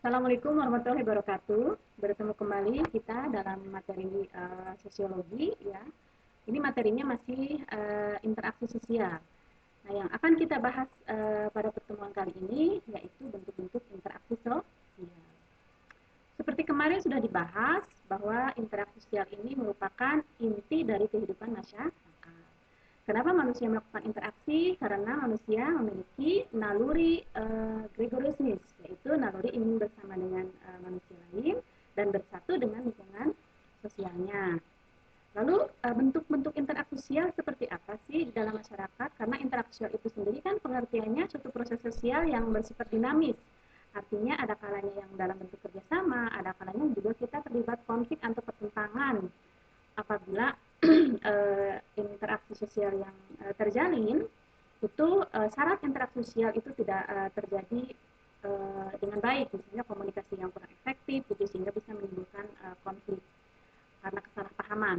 Assalamualaikum warahmatullahi wabarakatuh. Bertemu kembali kita dalam materi sosiologi ya. Ini materinya masih interaksi sosial. Nah, yang akan kita bahas pada pertemuan kali ini yaitu bentuk-bentuk interaksi sosial. Seperti kemarin sudah dibahas bahwa interaksi sosial ini merupakan inti dari kehidupan masyarakat. Kenapa manusia melakukan interaksi? Karena manusia memiliki naluri gregorianisme, yaitu naluri ingin bersama dengan manusia lain dan bersatu dengan lingkungan sosialnya. Lalu bentuk-bentuk interaksi sosial seperti apa sih di dalam masyarakat? Karena interaksi sosial itu sendiri kan pengertiannya suatu proses sosial yang bersifat dinamis. Artinya ada kalanya yang dalam bentuk kerjasama, ada kalanya juga kita terlibat konflik atau pertentangan. Apabila interaksi sosial yang terjalin itu syarat interaksi sosial itu tidak terjadi dengan baik, misalnya komunikasi yang kurang efektif gitu, sehingga bisa menimbulkan konflik karena kesalahpahaman.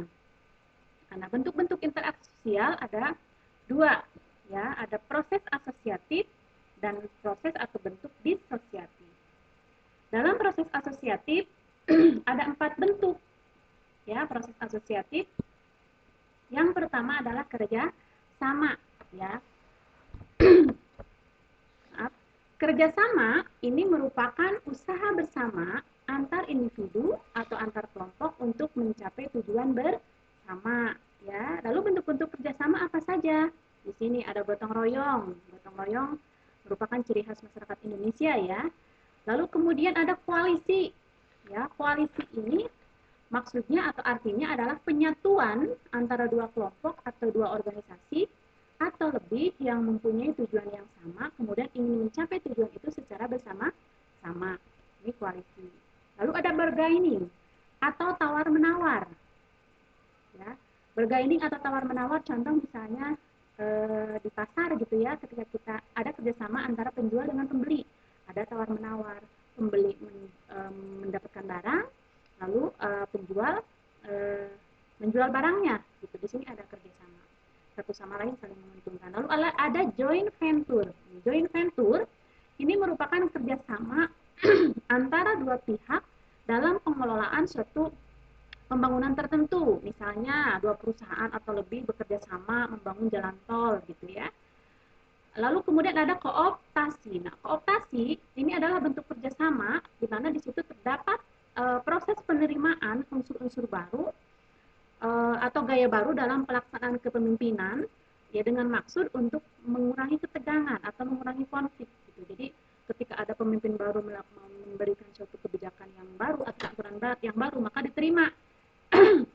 Karena bentuk-bentuk interaksi sosial ada dua, ya, ada proses asosiatif dan proses atau bentuk disosiatif. Dalam proses asosiatif ada 4 bentuk, ya, proses asosiatif. Yang pertama adalah kerja sama, ya. Kerjasama ini merupakan usaha bersama antar individu atau antar kelompok untuk mencapai tujuan bersama, ya. Lalu bentuk-bentuk kerjasama apa saja? Di sini ada gotong royong. Gotong royong merupakan ciri khas masyarakat Indonesia, ya. Lalu kemudian ada koalisi, ya. Koalisi ini maksudnya atau artinya adalah penyatuan antara dua kelompok atau dua organisasi atau lebih yang mempunyai tujuan yang sama, kemudian ingin mencapai tujuan itu secara bersama-sama. Ini koalisi. Lalu ada bargaining atau tawar-menawar. Ya, bargaining atau tawar-menawar contoh misalnya di pasar gitu ya, ketika kita ada kerjasama antara penjual dengan pembeli, ada tawar-menawar, pembeli mendapatkan barang, lalu penjual menjual barangnya, gitu. Di sini ada kerjasama, satu sama lain saling menguntungkan. Lalu ada joint venture. Joint venture ini merupakan kerjasama antara dua pihak dalam pengelolaan suatu pembangunan tertentu. Misalnya dua perusahaan atau lebih bekerja sama membangun jalan tol, gitu ya. Lalu kemudian ada kooptasi. Nah, kooptasi ini adalah bentuk kerjasama di mana di situ terdapat proses penerimaan unsur-unsur baru atau gaya baru dalam pelaksanaan kepemimpinan, ya, dengan maksud untuk mengurangi ketegangan atau mengurangi konflik, gitu. Jadi ketika ada pemimpin baru memberikan suatu kebijakan yang baru atau aturan yang baru, maka diterima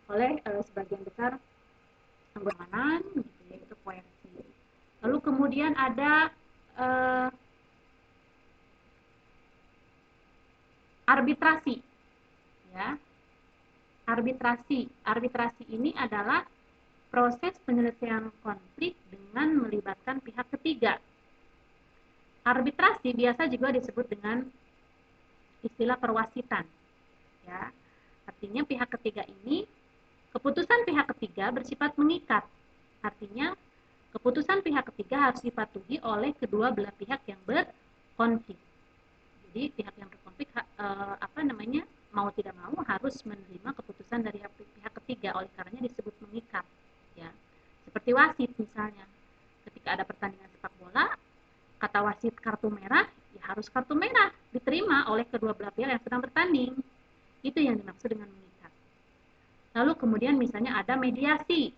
oleh sebagian besar anggota, gitu ya, itu koersi. Lalu kemudian ada arbitrasi, ya. Arbitrasi ini adalah proses penyelesaian konflik dengan melibatkan pihak ketiga. Arbitrasi biasa juga disebut dengan istilah perwasitan, ya. Artinya pihak ketiga ini, keputusan pihak ketiga bersifat mengikat. Artinya keputusan pihak ketiga harus dipatuhi oleh kedua belah pihak yang berkonflik. Jadi pihak yang berkonflik mau tidak mau harus menerima keputusan dari pihak ketiga, oleh karenanya disebut mengikat, ya. Seperti wasit misalnya, ketika ada pertandingan sepak bola, kata wasit kartu merah, ya harus kartu merah diterima oleh kedua belah pihak yang sedang bertanding. Itu yang dimaksud dengan mengikat. Lalu kemudian misalnya ada mediasi.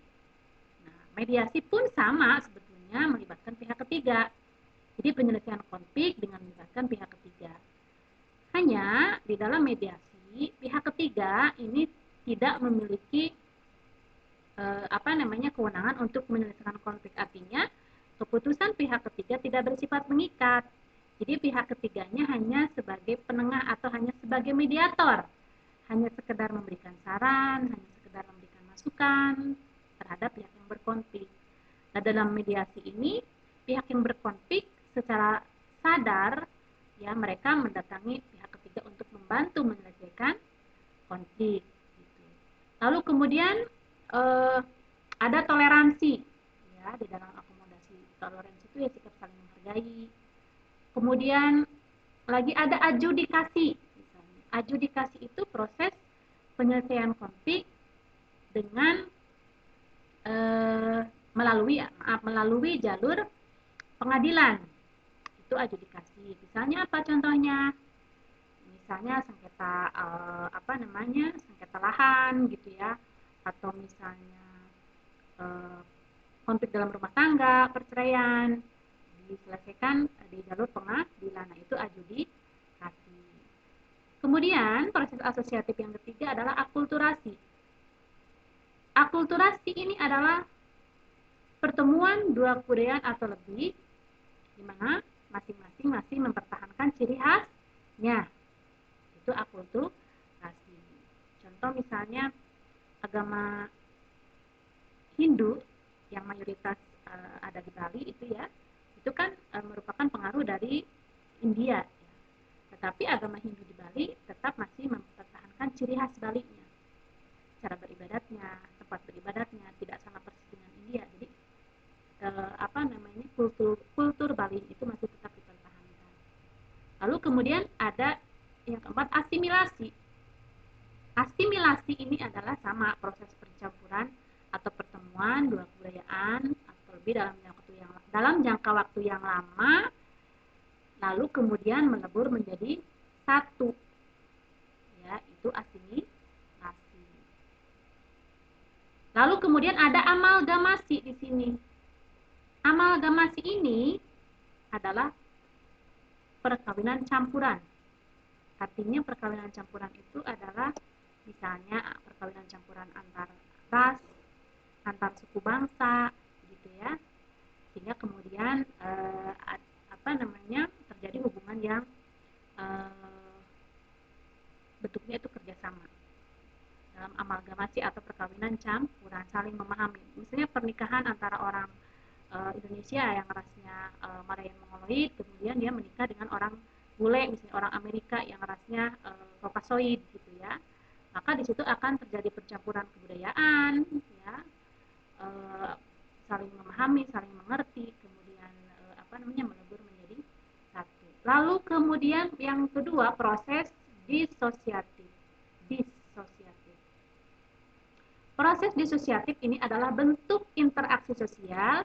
Nah, mediasi pun sama sebetulnya melibatkan pihak ketiga. Jadi penyelesaian konflik dengan melibatkan pihak ketiga. Hanya di dalam mediasi pihak ketiga ini tidak memiliki kewenangan untuk menyelesaikan konflik. Artinya keputusan pihak ketiga tidak bersifat mengikat. Jadi pihak ketiganya hanya sebagai penengah atau hanya sebagai mediator, hanya sekedar memberikan saran, hanya sekedar memberikan masukan terhadap pihak yang berkonflik. Nah, dalam mediasi ini pihak yang berkonflik secara sadar, ya, mereka mendatangi pihak ketiga untuk membantu menyelesaikan konflik, gitu. Lalu kemudian ada toleransi, ya, di dalam akomodasi. Toleransi itu ya sikap saling menghargai. Kemudian lagi ada adjudikasi. Adjudikasi itu proses penyelesaian konflik dengan melalui jalur pengadilan. Itu adjudikasi. Misalnya apa contohnya? Misalnya sengketa sengketa lahan gitu ya, atau misalnya konflik dalam rumah tangga, perceraian, diselesaikan di jalur pengadilan. Nah, itu adjudikasi. Kemudian proses asosiatif yang ketiga adalah akulturasi. Akulturasi ini adalah pertemuan dua kebudayaan atau lebih, di mana masing-masing masih mempertahankan ciri khasnya. Itu akulturasi. Contoh misalnya agama Hindu yang mayoritas ada di Bali itu ya, itu kan merupakan pengaruh dari India. Ya. Tetapi agama Hindu di Bali tetap masih mempertahankan ciri khas Balinya. Cara beribadatnya, tempat beribadatnya tidak sama persis dengan India. Jadi kultur Bali itu masih tetap dipertahankan. Lalu kemudian ada yang keempat, asimilasi. Asimilasi ini adalah sama proses percampuran atau pertemuan dua kebudayaan atau lebih dalam jangka waktu yang lama, lalu kemudian melebur menjadi satu. Ya, itu asimilasi. Lalu kemudian ada amalgamasi di sini. Amalgamasi ini adalah perkawinan campuran. Artinya perkawinan campuran itu adalah misalnya perkawinan campuran antar ras, antar suku bangsa, gitu ya. Sehingga kemudian terjadi hubungan yang bentuknya itu kerjasama dalam amalgamasi atau perkawinan campuran, saling memahami. Misalnya pernikahan antara orang Indonesia yang rasnya Malayan Mongoloid, kemudian dia menikah dengan orang bule, misalnya orang Amerika yang rasnya Kaukasoid, gitu ya. Maka di situ akan terjadi percampuran kebudayaan, ya, saling memahami, saling mengerti, kemudian melebur menjadi satu. Lalu kemudian yang kedua, proses disosiatif. Proses disosiatif ini adalah bentuk interaksi sosial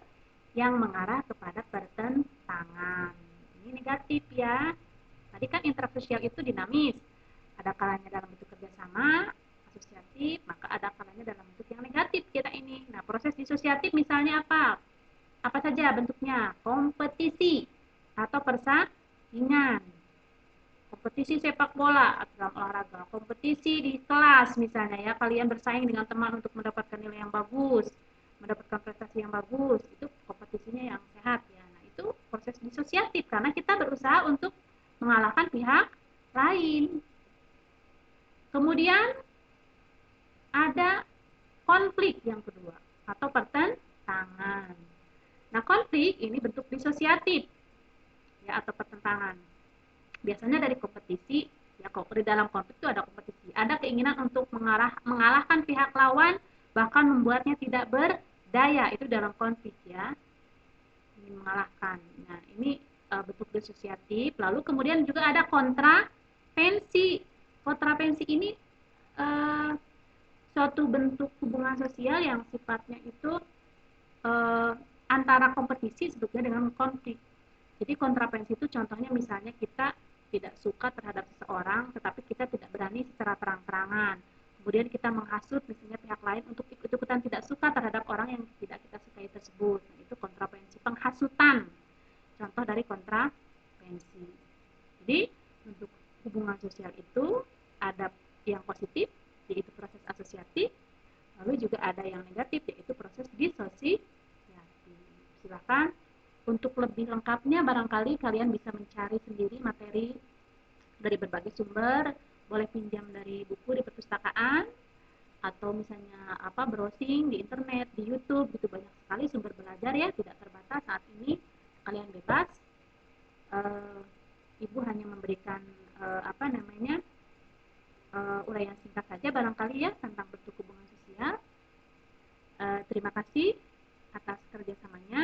yang mengarah kepada pertentangan. Ini negatif ya. Tadi kan interaksi sosial itu dinamis. Ada kalanya dalam bentuk kerjasama, asosiatif, maka ada kalanya dalam bentuk yang negatif kita ini. Nah, proses disosiatif misalnya apa? Apa saja bentuknya? Kompetisi atau persaingan. Kompetisi sepak bola dalam olahraga, kompetisi di kelas misalnya ya, kalian bersaing dengan teman untuk mendapatkan nilai yang bagus, mendapatkan prestasi yang bagus, itu kompetisinya yang sehat ya. Nah, itu proses disosiatif karena kita berusaha untuk mengalahkan pihak lain. Kemudian ada konflik yang kedua atau pertentangan. Nah, konflik ini bentuk disosiatif ya atau pertentangan. Biasanya dari kompetisi, ya di dalam konflik itu ada kompetisi. Ada keinginan untuk mengalahkan pihak lawan, bahkan membuatnya tidak berdaya, itu dalam konflik ya. Ingin mengalahkan. Nah, ini bentuk disosiatif. Lalu kemudian juga ada kontrapensi. Kontrapensi ini suatu bentuk hubungan sosial yang sifatnya itu antara kompetisi sebetulnya dengan konflik. Jadi kontrapensi itu contohnya misalnya kita tidak suka terhadap seseorang, tetapi kita tidak berani secara terang-terangan. Kemudian kita menghasut misalnya pihak lain untuk ikut-ikutan tidak suka terhadap orang yang tidak kita sukai tersebut. Nah, itu kontrapensi, penghasutan. Contoh dari kontrapensi. Jadi untuk hubungan sosial itu ada yang positif, yaitu proses asosiatif, lalu juga ada yang negatif, yaitu proses disosiatif. Silakan. Untuk lebih lengkapnya barangkali kalian bisa mencari sendiri materi dari berbagai sumber, boleh pinjam dari buku di perpustakaan atau misalnya browsing di internet, di YouTube, gitu banyak sekali sumber belajar ya, tidak terbatas saat ini, kalian bebas. Ibu hanya memberikan uraian singkat saja barangkali ya tentang bentuk hubungan sosial. Terima kasih atas kerjasamanya.